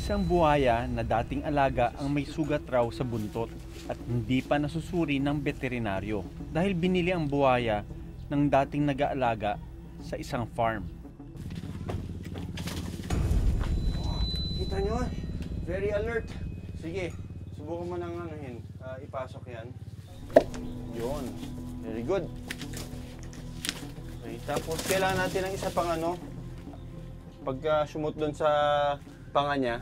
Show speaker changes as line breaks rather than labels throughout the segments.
Isang buhaya na dating alaga ang may sugat raw sa buntot at hindi pa nasusuri ng veterinaryo dahil binili ang buhaya ng dating nag-aalaga sa isang farm.
Kita nyo? Very alert. Sige, subukan mo nang ipasok yan. Yun. Very good. Okay, tapos kailangan natin ng isa pang pagka sumot doon sa panga niya,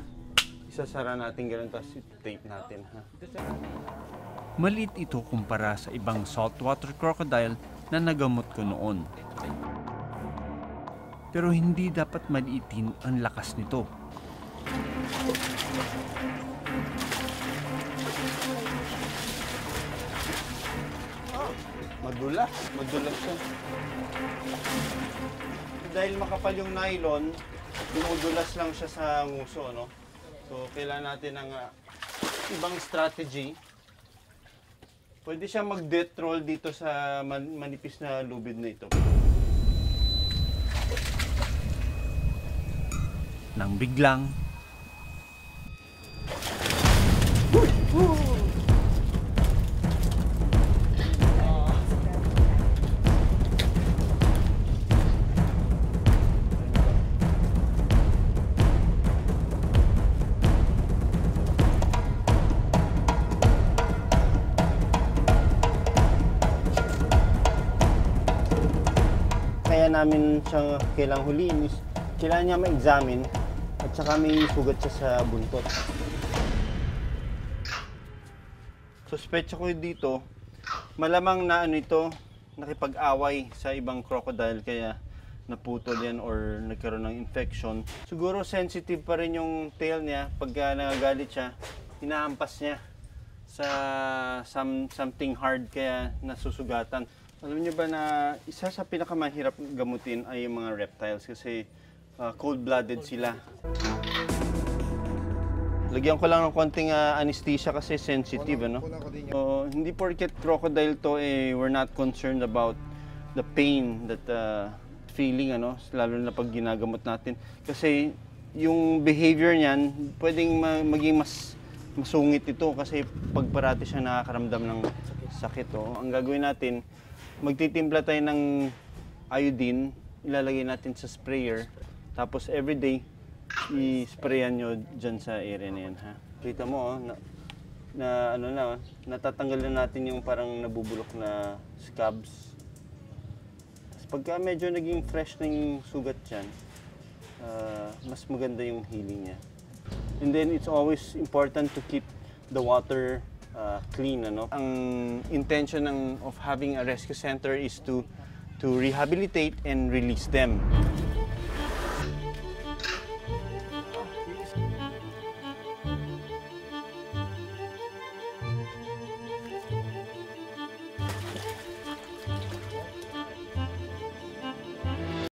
isasara natin ganun, tapos tape natin.
Maliit ito kumpara sa ibang saltwater crocodile na nagamot ko noon. Pero hindi dapat maliitin ang lakas nito.
Madulas siya. Dahil makapal yung nylon, dumudulas lang siya sa nguso, no? So, kailangan natin ng ibang strategy. Pwede siya mag-death roll dito sa manipis na lubid na ito.
Nang biglang
kaya namin siyang kailangang huliin is kailangan niya ma-examine at saka may sugat siya sa buntot. Suspetsa ko dito, malamang na ito, nakipag-away sa ibang crocodile kaya naputol yan or nagkaroon ng infection. Siguro sensitive pa rin yung tail niya pagka nagagalit siya, hinahampas niya sa something hard kaya nasusugatan. Alam niyo ba na isa sa pinakamahirap gamutin ay yung mga reptiles kasi cold-blooded sila. Lagyan ko lang ng konting anesthesia kasi sensitive, ano? Hindi porket crocodile to we're not concerned about the pain that feeling, ano, lalo na pag ginagamot natin. Kasi yung behavior niyan pwedeng maging mas masungit ito kasi pag parati siya nakakaramdam ng sakit. Ang gagawin natin, magtitimpla tayo ng iodine, ilalagay natin sa sprayer, tapos everyday i-sprayan nyo dyan sa area na yan, ha. Kita mo, natatanggal na natin yung parang nabubulok na scabs. Tapos pagka medyo naging fresh na yung sugat dyan, mas maganda yung healing niya. And then it's always important to keep the water clean, ano. Ang intention of having a rescue center is to rehabilitate and release them.